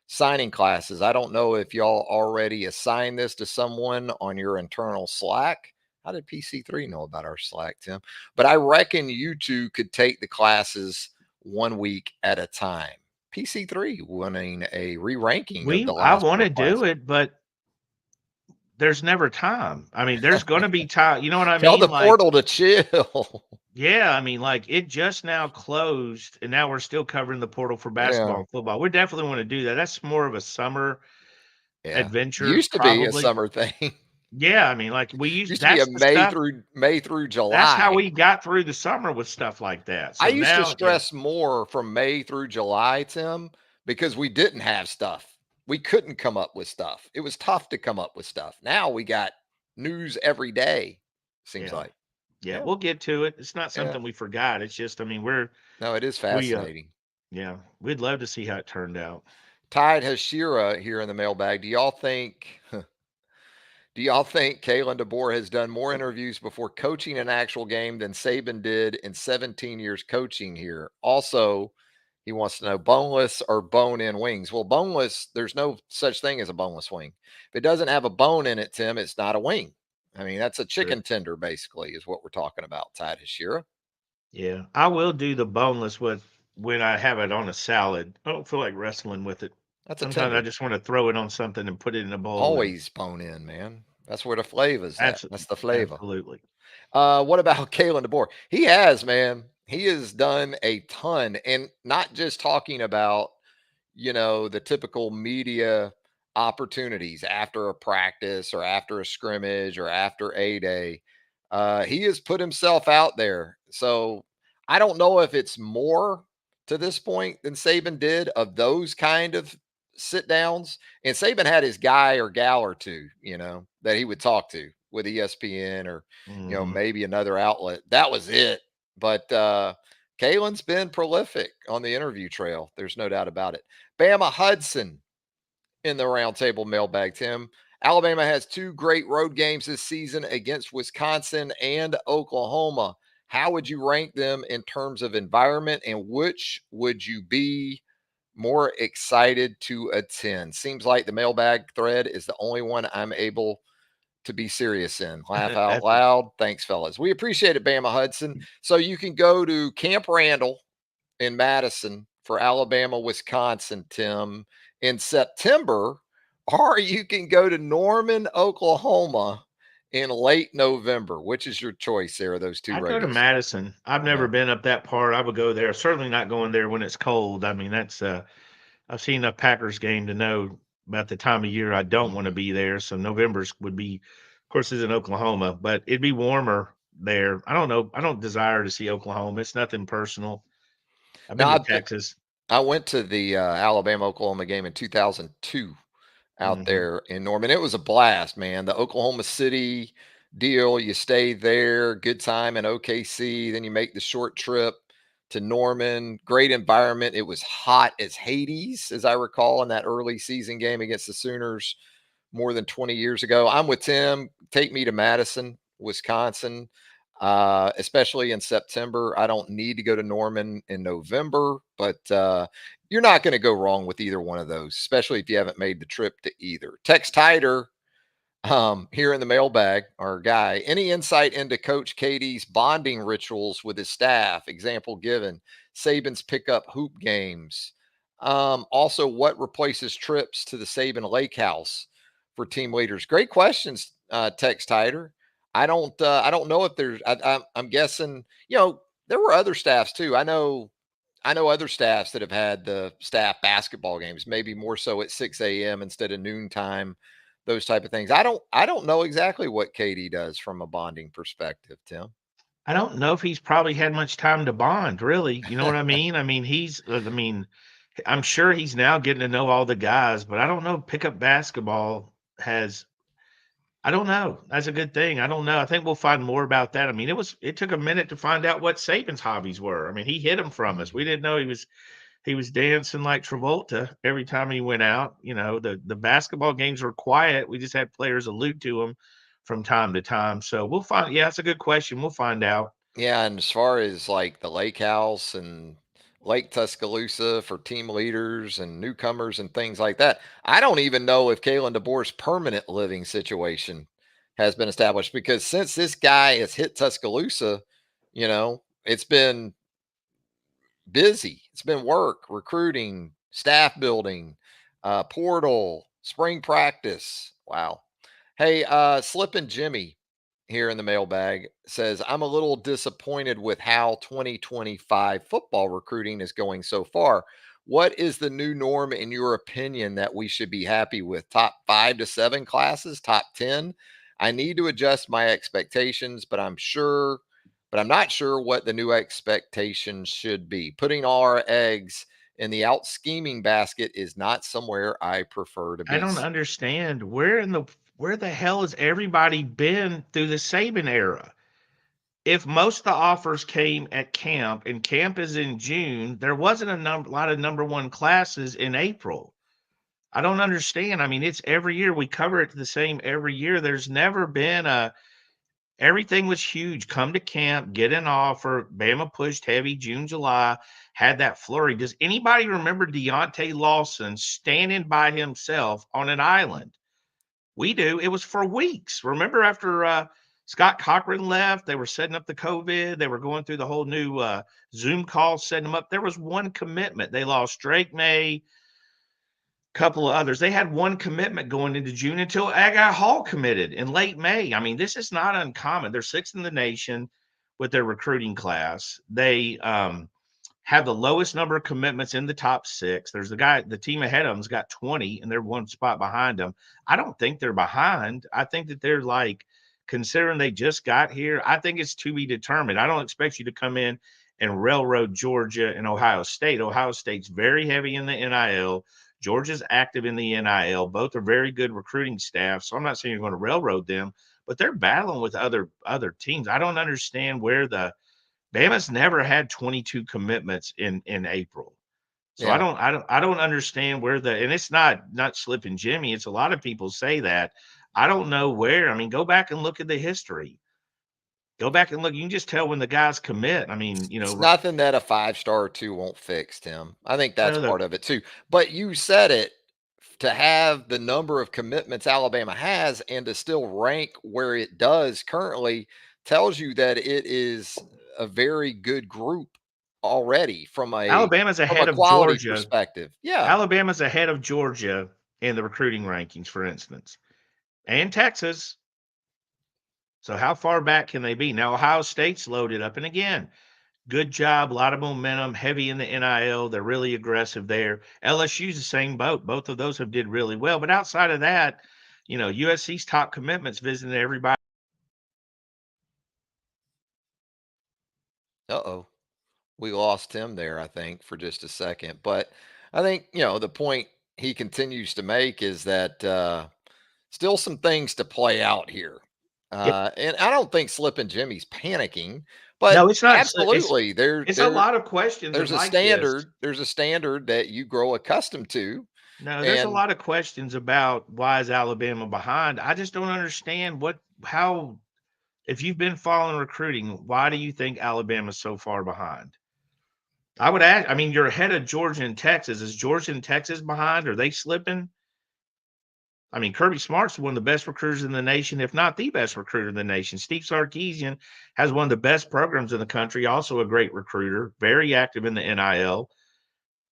signing classes. I don't know if y'all already assigned this to someone on your internal Slack. How did PC3 know about our Slack, Tim? But I reckon you two could take the classes 1 week at a time. PC3 wanting a re-ranking of the I last want four to do classes. it, but there's never time. I mean, there's going to be time. You know what I Tell mean? the Like, portal to chill. yeah, I mean, like it just now closed, and now we're still covering the portal for basketball Yeah. and football. We definitely want to do that. That's more of a summer Yeah. adventure, Used to be a probably. summer thing. Yeah, I mean, like we use Used to be a that's the stuff. May through That's how July. we got through the summer with stuff like that. I So used to now, yeah, stress more from May through July, Tim, because we didn't have stuff. We couldn't come up with stuff. It was tough to come up with stuff. Now we got news every day, seems yeah. like. Yeah, Yeah, we'll get to it. It's not yeah. something we forgot. It's just, I mean, No, it is we, fascinating. yeah, we'd love to see how it turned out. Tide Hashira here in the mailbag. Do y'all think Kalen DeBoer has done more interviews before coaching an actual game than Saban did in 17 years coaching here? Also, he wants to know boneless or bone in wings. Well, boneless, there's no such thing as a boneless wing. If it doesn't have a bone in it, Tim, it's not a wing. I mean, that's a True. chicken tender, basically, is what we're talking about, Tide Hashira. Yeah, I will do the boneless with when I have it on a salad. I don't feel like wrestling with it. That's a Sometimes I tender. just want to throw it on something and put it in a bowl and Always bone in, man. That's where the flavor's at. absolutely, That's the flavor. absolutely. What about Kalen DeBoer? He has, man. He has done a ton, and not just talking about the typical media opportunities after a practice or after a scrimmage or after a day. He has put himself out there. So I don't know if it's more to this point than Saban did of those kind of sit downs. And Saban had his guy or gal or two, that he would talk to with ESPN or, Hmm. maybe another outlet. That was it. But Kalen's been prolific on the interview trail. There's no doubt about it. Bama Hudson in the Round Table Mailbag, Tim. Alabama has two great road games this season against Wisconsin and Oklahoma. How would you rank them in terms of environment, and which would you be more excited to attend? Seems like the mailbag thread is the only one I'm able to be serious in. Laugh out That's loud. Thanks, fellas. We appreciate it, Bama Hudson. So you can go to Camp Randall in Madison for Alabama, Wisconsin, Tim, in September, or you can go to Norman, Oklahoma in late November. Which is your choice there, those two I'd go to races? Madison. I've Yeah. never been up that part. I would go there. Certainly not going there when it's cold. I mean, that's I've seen a Packers game to know about the time of year I don't want to Mhm. be there. So November's would be, of course, it's in Oklahoma, but it'd be warmer there. I don't know. I don't desire to see Oklahoma. It's nothing personal. I've been Now, to Texas. I went to the Alabama Oklahoma game in 2002 out Hmm. there in Norman. It was a blast, man. The Oklahoma City deal, you stay there, good time in OKC, then you make the short trip to Norman. Great environment. It was hot as Hades, as I recall, in that early season game against the Sooners more than 20 years ago. I'm with Tim. Take me to Madison, Wisconsin, especially in September. I don't need to go to Norman in November, but you're not going to go wrong with either one of those, especially if you haven't made the trip to either. Tex Tider here in the mailbag, our guy. Any insight into Coach Katie's bonding rituals with his staff? Example given: Saban's pickup hoop games. Also, what replaces trips to the Saban Lake House for team leaders? Great questions, Tex Tider. I don't know if there's. I'm guessing. There were other staffs too. I know other staffs that have had the staff basketball games, maybe more so at 6 a.m. instead of noontime, those type of things. I don't know exactly what Katie does from a bonding perspective, Tim. I don't know if he's probably had much time to bond, really. You know what I mean? I mean, I'm sure he's now getting to know all the guys, but I don't know. Pickup basketball has I don't know. That's a good thing. I don't know. I think we'll find more about that. I mean, it took a minute to find out what Saban's hobbies were. I mean, he hid them from us. We Mhm. didn't know he was dancing like Travolta every time he went out. You know, the basketball games were quiet. We just had players allude to them from time to time. So we'll find. Yeah, that's a good question. We'll find out. Yeah, and as far as like the lake house and Lake Tuscaloosa for team leaders and newcomers and things like that, I don't even know if Kalen DeBoer's permanent living situation has been established, because since this guy has hit Tuscaloosa, it's been busy. It's been work, recruiting, staff building, portal, spring practice. Wow. Hey, Slippin' Jimmy here in the mailbag says, I'm a little disappointed with how 2025 football recruiting is going so far. What is the new norm, in your opinion, that we should be happy with? Top 5 to 7 classes, top 10? I need to adjust my expectations, but I'm not sure what the new expectations should be. Putting all our eggs in the out scheming basket is not somewhere I prefer to I be. don't understand where the hell has everybody been through the Saban era? if most of the offers came at camp and camp is in June, there wasn't lot of number one classes in April. I don't understand. I mean, it's every year we cover it the same every year. There's never been everything was huge. Come to camp, get an offer. Bama pushed heavy June, July, had that flurry. Does anybody remember Deontay Lawson standing by himself on an island? We do. It was for weeks. Remember after Scott Cochran left, they were setting up the COVID. They were going through the whole new Zoom call, setting them up. There was one commitment. They lost Drake May, couple of others. They had one commitment going into June until Agai Hall committed in late May. I mean, this is not uncommon. They're sixth in the nation with their recruiting class. They have the lowest number of commitments in the top six. There's the team ahead of them's got 20, and they're one spot behind them. I don't think they're behind. I think that they're like, considering they just got here, I think it's to be determined. I don't expect you to come in and railroad Georgia and Ohio State. Ohio State's very heavy in the NIL. Georgia's active in the NIL. Both are very good recruiting staff. So I'm not saying you're going to railroad them, but they're battling with other teams. I don't understand where Bama's never had 22 commitments in April. So Yeah. I don't understand where and it's not slipping Jimmy. It's a lot of people say that. I don't know where. I mean, go back and look at the history. Go back and look. You can just tell when the guys commit. I mean, It's nothing that a 5-star or 2 won't fix, Tim. I think that's well, part of it too. But you said it, to have the number of commitments Alabama has and to still rank where it does currently tells you that it is a very good group already Alabama's from a ahead of quality Georgia. perspective. Yeah. Alabama's ahead of Georgia in the recruiting rankings, for instance, and Texas. So how far back can they be? Now Ohio State's loaded up, and again, good job, a lot of momentum, heavy in the NIL. They're really aggressive there. LSU's the same boat. Both of those have did really well. But outside of that, USC's top commitments visiting everybody. Uh-oh. We lost him there, I think, for just a second. But I think, the point he continues to make is that still some things to play out here. Yeah. And I don't think Slip and Jimmy's panicking, but No, it's not. absolutely It's a lot of questions of like this. there's a standard that you grow accustomed to. No, there's a And lot of questions about why is Alabama behind. I just don't understand how, if you've been following recruiting, why do you think Alabama's so far behind? I would ask. I mean, you're ahead of Georgia and Texas. Is Georgia and Texas behind? Are they slipping? I mean, Kirby Smart's one of the best recruiters in the nation, if not the best recruiter in the nation. Steve Sarkisian has one of the best programs in the country, also a great recruiter, very active in the NIL.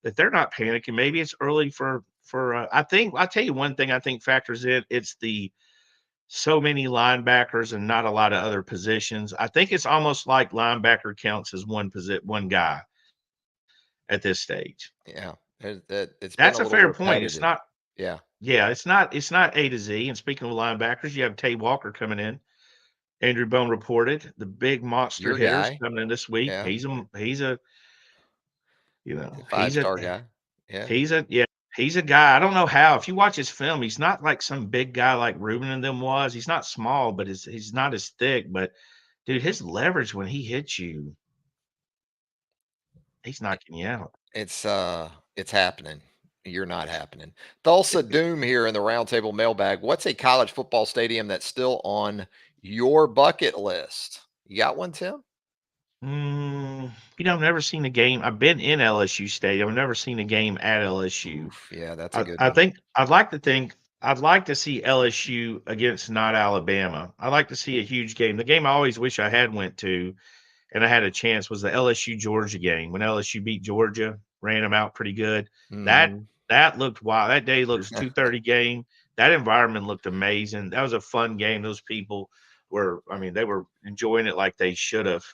If they're not panicking, maybe it's early for. I think I'll tell you one thing I think factors in. It's the so many linebackers and not a lot of other positions. I think it's almost like linebacker counts as one guy at this stage. yeah, it's been That's a a little fair point. It's repetitive. not. Yeah. Yeah, it's not A to Z. And speaking of linebackers, you have Tay Walker coming in. Andrew Bone reported the big monster Your hitters guy. coming in this week. Yeah. He's a The he's a 5-star guy. Yeah. he's a guy. I don't know how. If you watch his film, he's not like some big guy like Ruben and them was. He's not small, but he's not as thick. But dude, his leverage when he hits you, he's knocking you out. It's happening. You're not happening. Tulsa Doom here in the Round Table Mailbag. What's a college football stadium that's still on your bucket list? You got one, Tim? I've never seen a game. I've been in LSU Stadium. I've never seen a game at LSU. Oof, yeah, that's a good I one. think I'd like to see LSU against not Alabama. I'd like to see a huge game. The game I always wish I had went to, and I had a chance, was the LSU Georgia game when LSU beat Georgia, ran them out pretty good. That Mhm. that looked wild. That day looks 2:30 game. That environment looked amazing. That was a fun game. Those people they were enjoying it like they should have.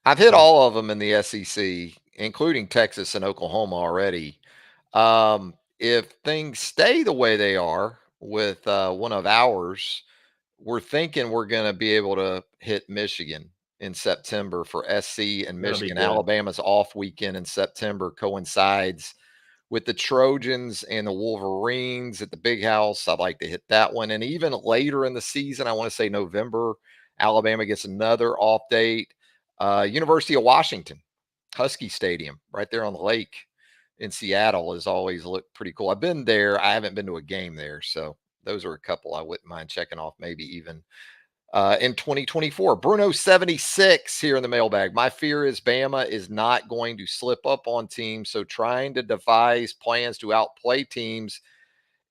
I've hit So all of them in the SEC, including Texas and Oklahoma already. If things stay the way they are with one of ours, we're thinking we're going to be able to hit Michigan in September for SC and that'll be Michigan. good. Alabama's off weekend in September coincides with the Trojans and the Wolverines at the Big House. I'd like to hit that one. And even later in the season, I want to say November, Alabama gets another off date. University of Washington, Husky Stadium, right there on the lake in Seattle, has always looked pretty cool. I've been there. I haven't been to a game there, so those are a couple I wouldn't mind checking off, maybe even in 2024. Bruno 76 here in the mailbag. My fear is Bama is not going to slip up on teams, so trying to devise plans to outplay teams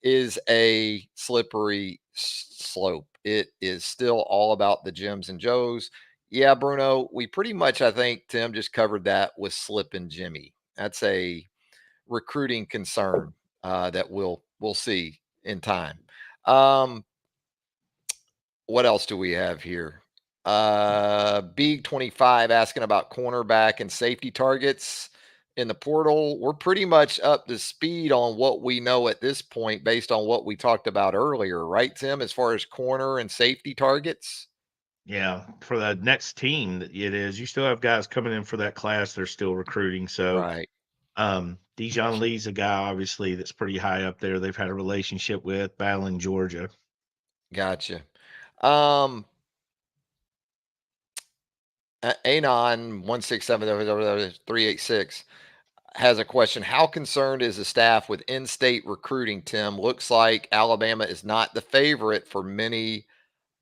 is a slippery slope. It is still all about the Jims and Joes. Yeah, Bruno, we pretty much, I think, Tim just covered that with Slip and Jimmy. That's a recruiting concern that we'll see in time. What else do we have here? Big 25 asking about cornerback and safety targets in the portal. We're pretty much up to speed on what we know at this point based on what we talked about earlier, right, Tim, as far as corner and safety targets? Yeah, for the next team that it is, you still have guys coming in for that class. They're still recruiting. So, Right. Dijon Lee's a guy obviously that's pretty high up there. They've had a relationship with battling Georgia. Gotcha. Um, Anon 167 has a question. How concerned is the staff with in-state recruiting, Tim? Looks like Alabama is not the favorite for many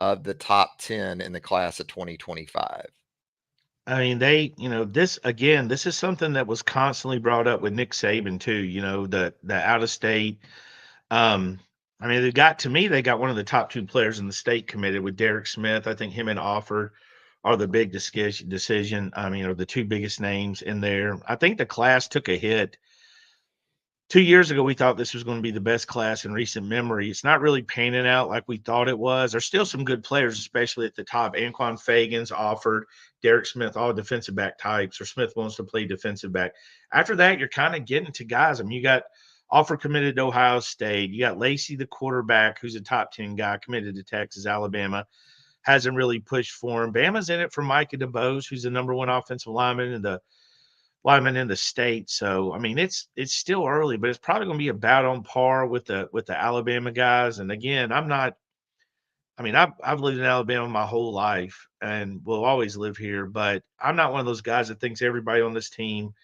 of the top 10 in the class of 2025. I mean, this again, this is something that was constantly brought up with Nick Saban too, the out of state. Um, I mean, they got one of the top two players in the state committed with Derek Smith. I think him and Offer are the big decision. I mean, are the two biggest names in there. I think the class took a hit 2 years ago. We thought this was going to be the best class in recent memory. It's not really panning out like we thought it was. There's still some good players, especially at the top. Anquan Fagans offered, Derek Smith, all defensive back types, or Smith wants to play defensive back. After that, you're kind of getting to guys. I mean, you got Offer committed to Ohio State. You got Lacey, the quarterback, who's a top 10 guy, committed to Texas. Alabama hasn't really pushed for him. Bama's in it for Micah DeBose, who's the number one offensive lineman in the state. So I mean, it's still early, but it's probably going to be about on par with the Alabama guys. And again, I'm not. I mean, I've lived in Alabama my whole life and will always live here, but I'm not one of those guys that thinks everybody on this team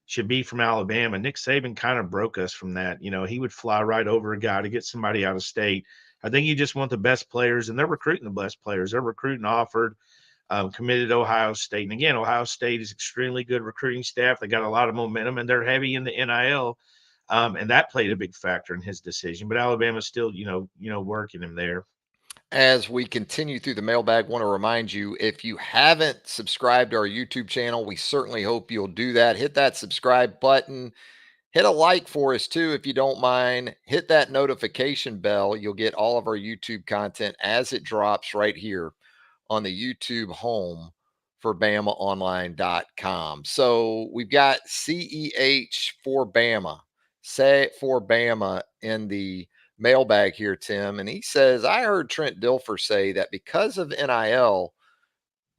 should be from Alabama. Nick Saban kind of broke us from that. He would fly right over a guy to get somebody out of state. I think you just want the best players, and they're recruiting the best players. They're recruiting Offered, committed to Ohio State. And again, Ohio State is extremely good recruiting staff. They got a lot of momentum, and they're heavy in the NIL, and that played a big factor in his decision. But Alabama's still, working him there. As we continue through the mailbag, want to remind you, if you haven't subscribed to our YouTube channel, we certainly hope you'll do that. Hit that subscribe button. Hit a like for us too, if you don't mind. Hit that notification bell. You'll get all of our YouTube content as it drops right here on the YouTube home for BamaOnline.com. So we've got CEH for Bama, say it for Bama in the mailbag here, Tim. And he says, I heard Trent Dilfer say that because of NIL,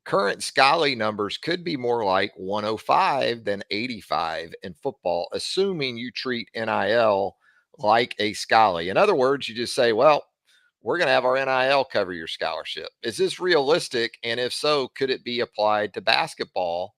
current Scully numbers could be more like 105 than 85 in football, assuming you treat NIL like a Scully. In other words, you just say, well, we're going to have our NIL cover your scholarship. Is this realistic? And if so, could it be applied to basketball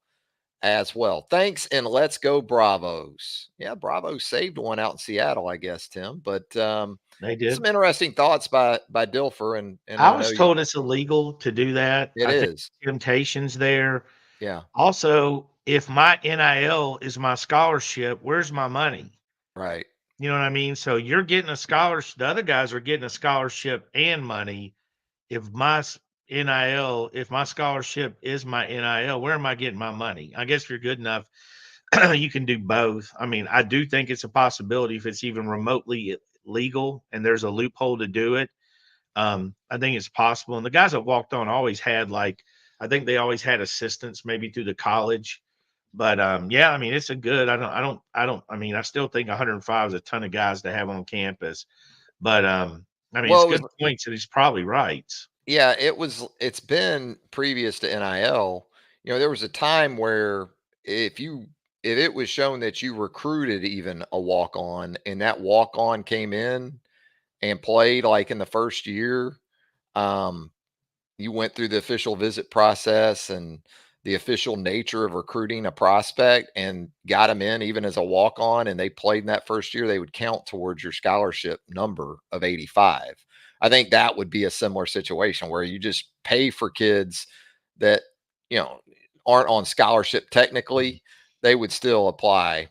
as well? Thanks, and let's go Bravos. Yeah, Bravos saved one out in Seattle, I guess, Tim. But They some did. interesting thoughts by Dilfer, and I I know was you. told it's illegal to do that. It I think is. temptations there. Yeah, Also, if my NIL is my scholarship, where's my money? right. You know what I mean? So you're getting a scholarship. The other guys are getting a scholarship and money. If NIL, if my scholarship is my NIL, where am I getting my money? I guess if you're good enough, you can do both. I mean, I do think it's a possibility if it's even remotely legal and there's a loophole to do it. I think it's possible. And the guys that walked on always had I think they always had assistants maybe through the college. But yeah, I mean, it's a good. I mean, I still think 105 is a ton of guys to have on campus. But I mean, it's Well, it good was, points, and he's probably right. yeah, it's been previous to NIL. There was a time where if it was shown that you recruited even a walk on and that walk on came in and played like in the first year, um, you went through the official visit process and the official nature of recruiting a prospect and got them in even as a walk on and they played in that first year, they would count towards your scholarship number of 85. I think that would be a similar situation where you just pay for kids that, you know, aren't on scholarship technically, they would still apply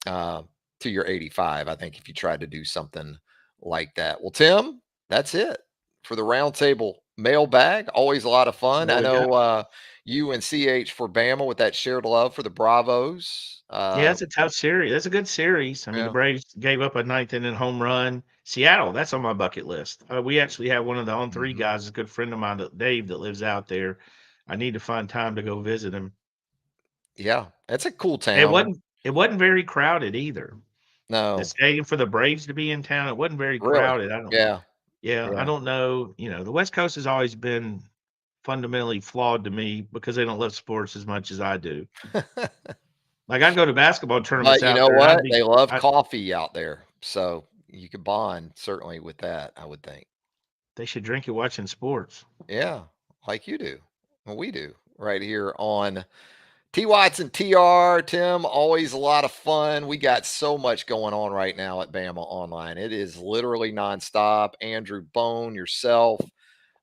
uh, to your 85. I think if you tried to do something like that. Well, Tim, that's it for the roundtable mailbag. Always a lot of fun. There I we go. know you and CH for Bama with that shared love for the Bravos. Yeah, it's a tough series. That's a good series. I mean, the Yeah. Braves gave up a ninth inning home run. Seattle, that's on my bucket list. We actually have one of the on-3 Mhm. guys, a good friend of mine, Dave, that lives out there. I need to find time to go visit him. Yeah. It's a cool It town. wasn't very crowded either. The No, stadium for the Braves to be in town, it wasn't very really. crowded. I don't Yeah. Yeah, I Yeah. don't know, the West Coast has always been fundamentally flawed to me because they don't love sports as much as I do. Like, I'd go to basketball tournaments But you out know there, and what? They love coffee out there. So you could bond certainly with that, I would think. they should drink it watching sports. Yeah. Like you do. Well, we do right here on T Watts and TR. Tim, always a lot of fun. We got so much going on right now at Bama Online. It is literally nonstop. Andrew Bone, yourself,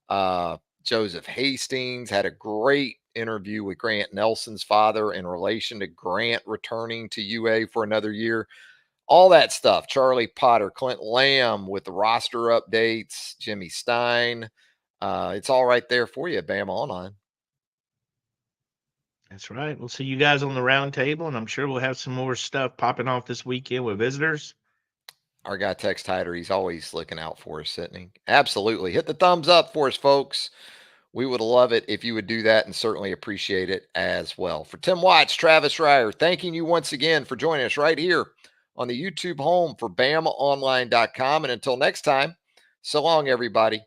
uh, Joseph Hastings had a great interview with Grant Nelson's father in relation to Grant returning to UA for another year. All that stuff. Charlie Potter, Clint Lamb with the roster updates, Jimmy Stein. It's all right there for you at Bama Online. That's right. We'll see you guys on the round table, and I'm sure we'll have some more stuff popping off this weekend with visitors. Our guy Tex Hyder, he's always looking out for us, isn't he? Absolutely. Hit the thumbs up for us, folks. We would love it if you would do that and certainly appreciate it as well. For Tim Watts, Travis Reier, thanking you once again for joining us right here on the YouTube home for BamaOnline.com. And until next time, so long, everybody.